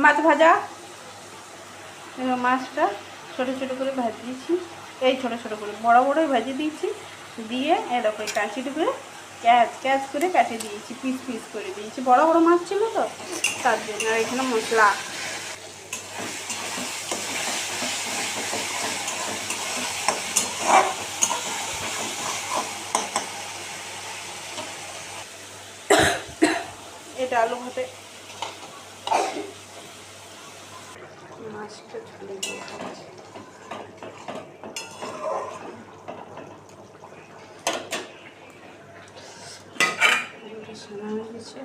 মাছ ভাজা, মাছটা ছোটো ছোটো করে ভাজিয়েছি, এই ছোটো ছোটো করে বড়ো বড়োই ভাজিয়ে দিয়েছি, দিয়ে এরকম কাঁচি ডুবে ক্যাচ ক্যাচ করে কাটিয়ে দিয়েছি, পিস পিস করে দিয়েছি, বড়ো বড়ো মাছ ছিল তো তার জন্য। আর এখানে মশলা, এটা আলু ভাতে মাছটা ঝুলে দিয়ে খাচ্ছি। সানা হয়ে গেছে।